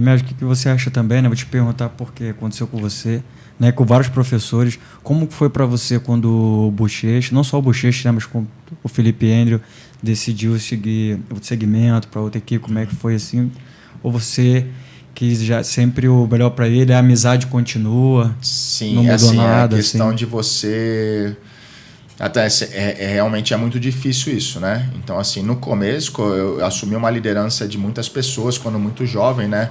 médico, o que você acha também, né? Vou te perguntar porque aconteceu com você, né? Com vários professores. Como foi para você quando o Bochecha, não só o Bochecha, né, mas com o Felipe Andrew, decidiu seguir o segmento para outra equipe? Como é que foi assim? Ou você quis já sempre o melhor para ele, a amizade continua? Sim, não mudou assim, nada? É a questão assim. de você... Até realmente é muito difícil isso, né? Então, assim, no começo eu assumi uma liderança de muitas pessoas quando muito jovem, né?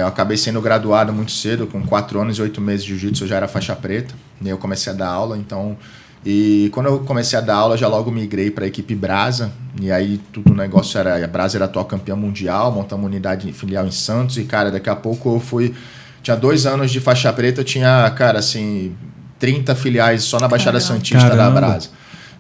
Eu acabei sendo graduado muito cedo, com 4 anos e 8 meses de jiu-jitsu eu já era faixa preta, e eu comecei a dar aula, então... E quando eu comecei a dar aula, já logo migrei para a equipe Brasa, e aí tudo o negócio era... A Brasa era atual campeã mundial, montamos uma unidade filial em Santos, e, cara, daqui a pouco eu fui... Tinha 2 anos de faixa preta, eu tinha, cara, assim... 30 filiais só na Baixada Santista da Brasa.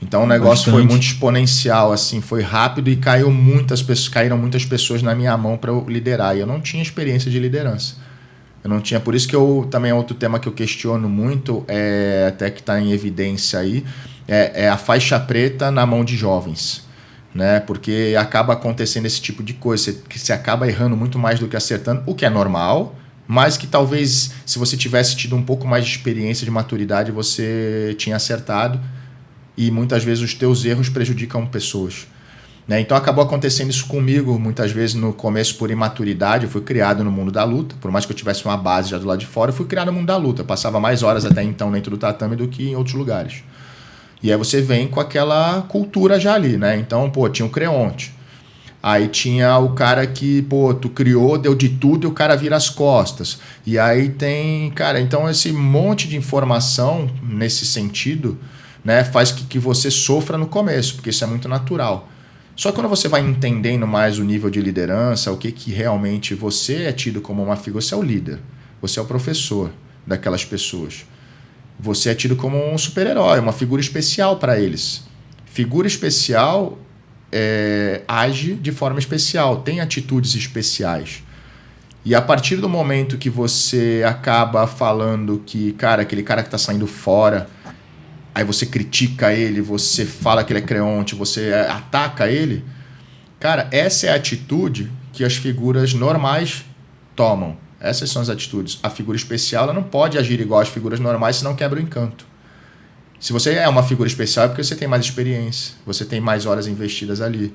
Então o negócio foi muito exponencial, assim, foi rápido e caíram muitas pessoas na minha mão para eu liderar. E eu não tinha experiência de liderança. Eu não tinha, por isso que eu também é outro tema que eu questiono muito, até que está em evidência aí, é a faixa preta na mão de jovens. Né? Porque acaba acontecendo esse tipo de coisa, que você acaba errando muito mais do que acertando, o que é normal. Mas que talvez, se você tivesse tido um pouco mais de experiência, de maturidade, você tinha acertado. E muitas vezes os teus erros prejudicam pessoas. Né? Então acabou acontecendo isso comigo, muitas vezes no começo por imaturidade. Eu fui criado no mundo da luta. Por mais que eu tivesse uma base já do lado de fora, eu fui criado no mundo da luta. Eu passava mais horas até então dentro do tatame do que em outros lugares. E aí você vem com aquela cultura já ali. Né? Então, tinha o Creonte. Aí tinha o cara que, tu criou, deu de tudo e o cara vira as costas. E aí tem, cara, então esse monte de informação nesse sentido, né, faz que você sofra no começo, porque isso é muito natural. Só que quando você vai entendendo mais o nível de liderança, o que realmente você é tido como uma figura, você é o líder, você é o professor daquelas pessoas. Você é tido como um super-herói, uma figura especial para eles. Figura especial... age de forma especial, tem atitudes especiais. E a partir do momento que você acaba falando que, cara, aquele cara que está saindo fora, aí você critica ele, você fala que ele é creonte, você ataca ele, cara, essa é a atitude que as figuras normais tomam. Essas são as atitudes. A figura especial ela não pode agir igual às figuras normais, senão quebra o encanto. Se você é uma figura especial é porque você tem mais experiência, você tem mais horas investidas ali.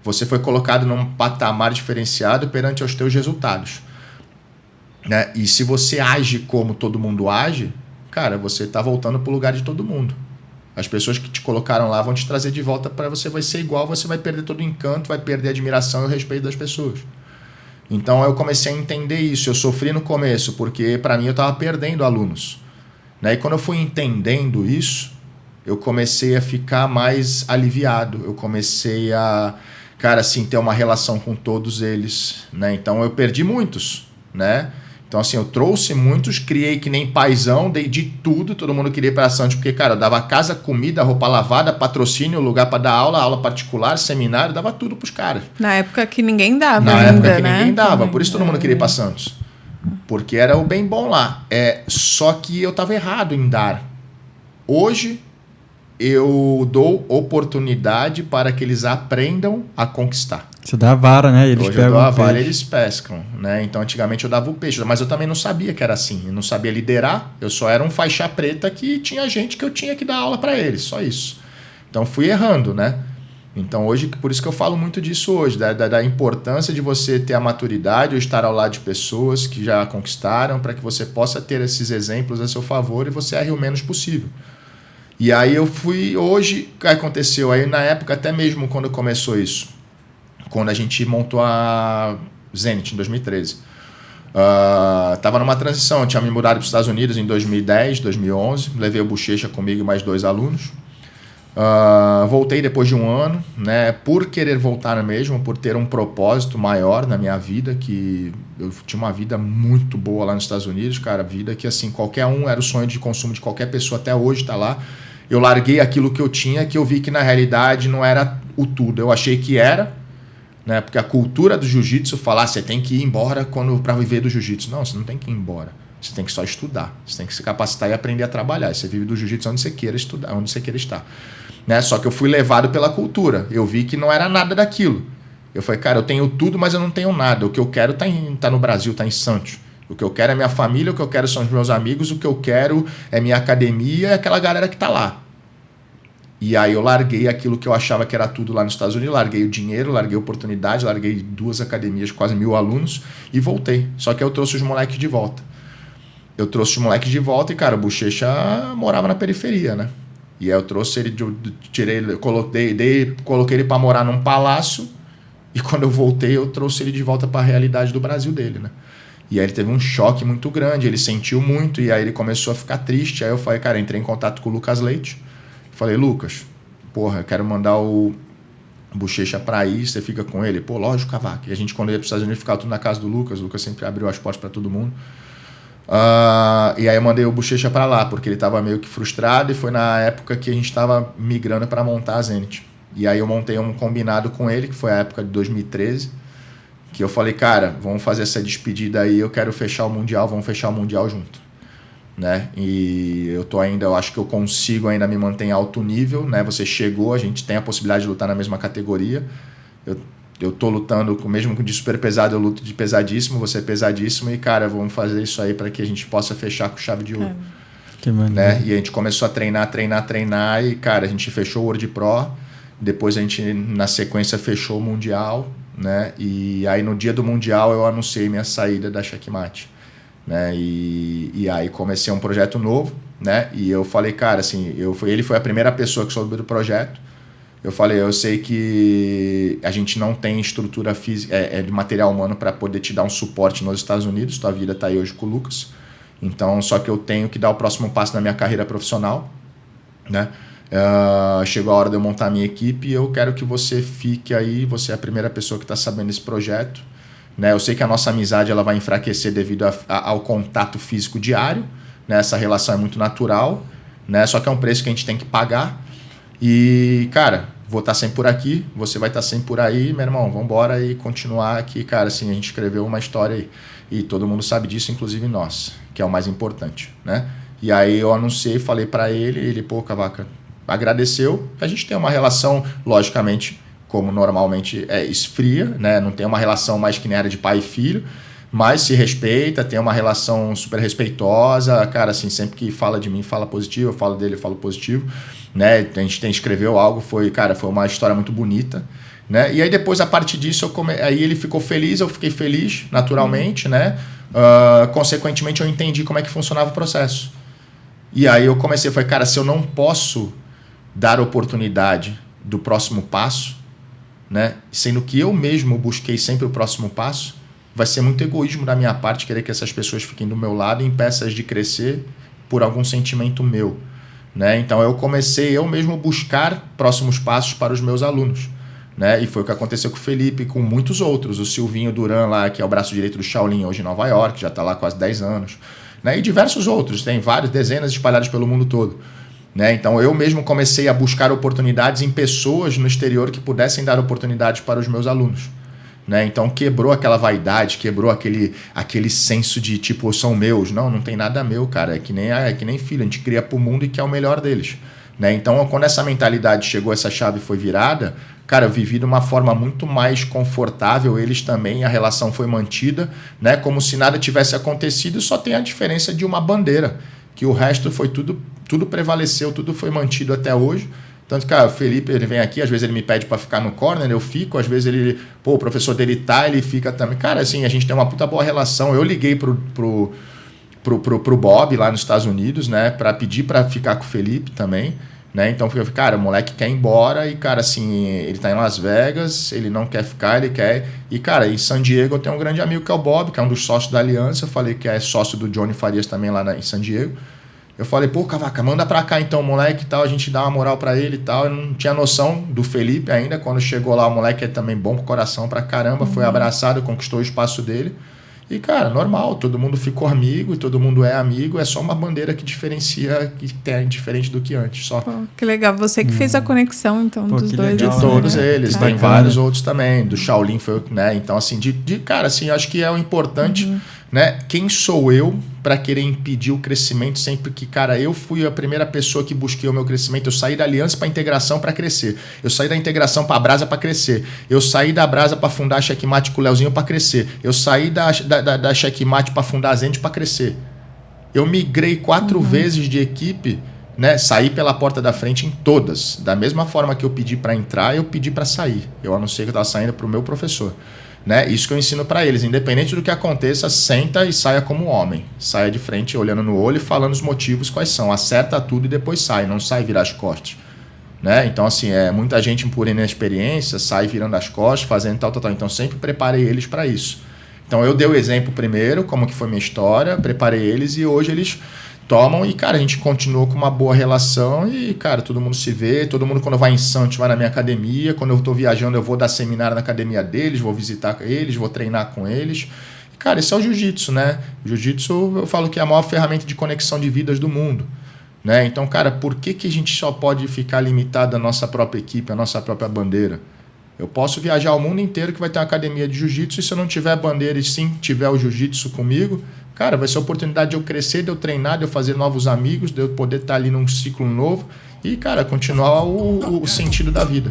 Você foi colocado num patamar diferenciado perante os teus resultados. Né? E se você age como todo mundo age, cara, você está voltando para o lugar de todo mundo. As pessoas que te colocaram lá vão te trazer de volta para você, vai ser igual, você vai perder todo o encanto, vai perder a admiração e o respeito das pessoas. Então eu comecei a entender isso, eu sofri no começo, porque para mim eu estava perdendo alunos. E quando eu fui entendendo isso, eu comecei a ficar mais aliviado. Eu comecei a, cara, assim, ter uma relação com todos eles. Né? Então eu perdi muitos. Né? Então, assim, eu trouxe muitos, criei que nem paizão, dei de tudo, todo mundo queria ir para Santos, porque, cara, eu dava casa, comida, roupa lavada, patrocínio, lugar para dar aula, aula particular, seminário, dava tudo pros caras. Na época que ninguém dava Na ainda, época que né? ninguém dava, por isso todo mundo queria ir para Santos. Porque era o bem bom lá. Só que eu estava errado em dar. Hoje, eu dou oportunidade para que eles aprendam a conquistar. Você dá a vara, né? Eles Hoje pegam eu dou a o vara e peixe. eles pescam. Né? Então, antigamente eu dava o peixe. Mas eu também não sabia que era assim. Eu não sabia liderar. Eu só era um faixa preta que tinha gente que eu tinha que dar aula para eles. Só isso. Então, fui errando, né? Então, hoje, por isso que eu falo muito disso hoje, da importância de você ter a maturidade ou estar ao lado de pessoas que já conquistaram, para que você possa ter esses exemplos a seu favor e você erre o menos possível. E aí eu fui, hoje, o que aconteceu? Aí na época, até mesmo quando começou isso, quando a gente montou a Zenit, em 2013, estava numa transição, eu tinha me mudado para os Estados Unidos em 2010, 2011, levei o Bochecha comigo e mais 2 alunos. Voltei depois de 1 ano, né, por querer voltar mesmo, por ter um propósito maior na minha vida, que eu tinha uma vida muito boa lá nos Estados Unidos, cara, vida que assim, qualquer um, era o sonho de consumo de qualquer pessoa, até hoje tá lá. Eu larguei aquilo que eu tinha, que eu vi que na realidade não era o tudo, eu achei que era, né, porque a cultura do jiu-jitsu fala, você tem que ir embora para viver do jiu-jitsu. Não, você não tem que ir embora. Você tem que só estudar, você tem que se capacitar e aprender a trabalhar. Você vive do jiu-jitsu onde você queira estudar, onde você queira estar. Né? Só que eu fui levado pela cultura. Eu vi que não era nada daquilo. Eu falei, cara, eu tenho tudo, mas eu não tenho nada. O que eu quero tá no Brasil, tá em Santos. O que eu quero é minha família, o que eu quero são os meus amigos, o que eu quero é minha academia, é aquela galera que tá lá. E aí eu larguei aquilo que eu achava que era tudo lá nos Estados Unidos, larguei o dinheiro, larguei a oportunidade, larguei 2 academias, quase 1.000 alunos e voltei. Só que eu trouxe os moleques de volta. Eu trouxe os moleques de volta e, cara, o Bochecha morava na periferia, né? E aí eu trouxe ele, coloquei ele para morar num palácio e quando eu voltei eu trouxe ele de volta para a realidade do Brasil dele, né? E aí ele teve um choque muito grande, ele sentiu muito e aí ele começou a ficar triste. Aí eu falei, cara, entrei em contato com o Lucas Leite. Falei, Lucas, porra, eu quero mandar o Bochecha pra aí, você fica com ele? Pô, lógico, Cavaco. E a gente, quando ia para os Estados Unidos, ficava tudo na casa do Lucas. O Lucas sempre abriu as portas para todo mundo. E aí eu mandei o Bochecha pra lá, porque ele tava meio que frustrado e foi na época que a gente tava migrando para montar a Zenit. E aí eu montei um combinado com ele, que foi a época de 2013, que eu falei, cara, vamos fazer essa despedida aí, eu quero fechar o Mundial, vamos fechar o Mundial junto. Né? E eu acho que eu consigo ainda me manter em alto nível, né? Você chegou, a gente tem a possibilidade de lutar na mesma categoria. Eu tô lutando, mesmo de super pesado, eu luto de pesadíssimo, você é pesadíssimo e, cara, vamos fazer isso aí para que a gente possa fechar com chave de ouro. Que maneiro. Né? E a gente começou a treinar e, cara, a gente fechou o World Pro, depois a gente, na sequência, fechou o Mundial, né? E aí no dia do Mundial eu anunciei minha saída da Checkmate. Né? E aí comecei um projeto novo, né? E eu falei, cara, assim, ele foi a primeira pessoa que soube do projeto. Eu falei, eu sei que a gente não tem estrutura física, de material humano para poder te dar um suporte nos Estados Unidos, tua vida está aí hoje com o Lucas. Então, só que eu tenho que dar o próximo passo na minha carreira profissional, né? Chegou a hora de eu montar a minha equipe e eu quero que você fique aí, você é a primeira pessoa que está sabendo desse projeto. Né? Eu sei que a nossa amizade ela vai enfraquecer devido ao contato físico diário, né? Essa relação é muito natural, né? Só que é um preço que a gente tem que pagar. E, cara, vou estar sempre por aqui, você vai estar sempre por aí, meu irmão, vamos embora e continuar aqui. Cara, assim, a gente escreveu uma história aí e todo mundo sabe disso, inclusive nós, que é o mais importante, né? E aí eu anunciei, falei para ele, pô, Cavaca, agradeceu. A gente tem uma relação, logicamente, como normalmente esfria, né? Não tem uma relação mais que nem era de pai e filho, mas se respeita, tem uma relação super respeitosa, cara, assim, sempre que fala de mim, fala positivo, eu falo dele, eu falo positivo, né? A gente escreveu algo, foi uma história muito bonita, né? E aí depois, a partir disso, aí ele ficou feliz, eu fiquei feliz, naturalmente, né? Consequentemente, eu entendi como é que funcionava o processo. E aí eu comecei, falei, cara, se eu não posso dar oportunidade do próximo passo, né? Sendo que eu mesmo busquei sempre o próximo passo, vai ser muito egoísmo da minha parte querer que essas pessoas fiquem do meu lado e impeças de crescer por algum sentimento meu, né? Então eu comecei eu mesmo buscar próximos passos para os meus alunos, né? E foi o que aconteceu com o Felipe e com muitos outros. O Silvinho Duran lá, que é o braço direito do Shaolin hoje em Nova York, já está lá há quase 10 anos, né? E diversos outros, tem várias dezenas espalhados pelo mundo todo. Né? Então eu mesmo comecei a buscar oportunidades em pessoas no exterior que pudessem dar oportunidades para os meus alunos. Né? Então quebrou aquela vaidade, quebrou aquele senso de tipo, são meus. Não tem nada meu, cara. É que nem filho, a gente cria para o mundo e quer o melhor deles. Né? Então quando essa mentalidade chegou, essa chave foi virada, cara, eu vivi de uma forma muito mais confortável, eles também, a relação foi mantida, né? Como se nada tivesse acontecido, só tem a diferença de uma bandeira, que o resto foi tudo prevaleceu, tudo foi mantido até hoje. Tanto que, cara, o Felipe, ele vem aqui, às vezes ele me pede para ficar no corner, eu fico, às vezes o professor dele ele fica também. Cara, assim, a gente tem uma puta boa relação. Eu liguei pro Bob lá nos Estados Unidos, né, para pedir para ficar com o Felipe também, né? Então, cara, o moleque quer ir embora e, cara, assim, ele tá em Las Vegas, ele não quer ficar, ele quer... E, cara, em San Diego eu tenho um grande amigo que é o Bob, que é um dos sócios da Aliança. Eu falei que é sócio do Johnny Farias também lá em San Diego. Eu falei, pô, Cavaca, manda pra cá então, moleque e tal, a gente dá uma moral pra ele e tal. Eu não tinha noção do Felipe ainda, quando chegou lá, o moleque é também bom pro coração pra caramba, foi abraçado, conquistou o espaço dele. E, cara, normal, todo mundo ficou amigo e todo mundo é amigo, é só uma bandeira que diferencia, que é diferente do que antes, só. Pô, que legal, você que fez a conexão, então, dos dois. De assim, todos né? eles, tem vários outros também, do Shaolin foi, né, então, assim, cara, assim, acho que é o importante, né? Quem sou eu para querer impedir o crescimento sempre que, cara, eu fui a primeira pessoa que busquei o meu crescimento. Eu saí da aliança para integração para crescer. Eu saí da integração para a Brasa para crescer. Eu saí da Brasa para fundar a Checkmate com o Leozinho para crescer. Eu saí da Checkmate para fundar a Zend para crescer. Eu migrei 4 vezes de equipe, né? Saí pela porta da frente em todas. Da mesma forma que eu pedi para entrar, eu pedi para sair. Eu anunciei que eu estava saindo para o meu professor. Né? Isso que eu ensino para eles. Independente do que aconteça, senta e saia como homem. Saia de frente, olhando no olho e falando os motivos quais são. Acerta tudo e depois sai. Não sai virar as costas. Né? Então, assim, muita gente por inexperiência sai virando as costas, fazendo tal. Então, sempre preparei eles para isso. Então, eu dei o exemplo primeiro, como que foi minha história, preparei eles e hoje eles tomam e, cara, a gente continuou com uma boa relação e, cara, todo mundo se vê, todo mundo quando vai em Santos vai na minha academia, quando eu tô viajando eu vou dar seminário na academia deles, vou visitar eles, vou treinar com eles. E, cara, esse é o jiu-jitsu, né? O jiu-jitsu eu falo que é a maior ferramenta de conexão de vidas do mundo. Né? Então, cara, por que a gente só pode ficar limitado à nossa própria equipe, à nossa própria bandeira? Eu posso viajar o mundo inteiro que vai ter uma academia de jiu-jitsu e se eu não tiver bandeira e sim tiver o jiu-jitsu comigo, cara, vai ser a oportunidade de eu crescer, de eu treinar, de eu fazer novos amigos, de eu poder estar ali num ciclo novo e, cara, continuar o sentido da vida.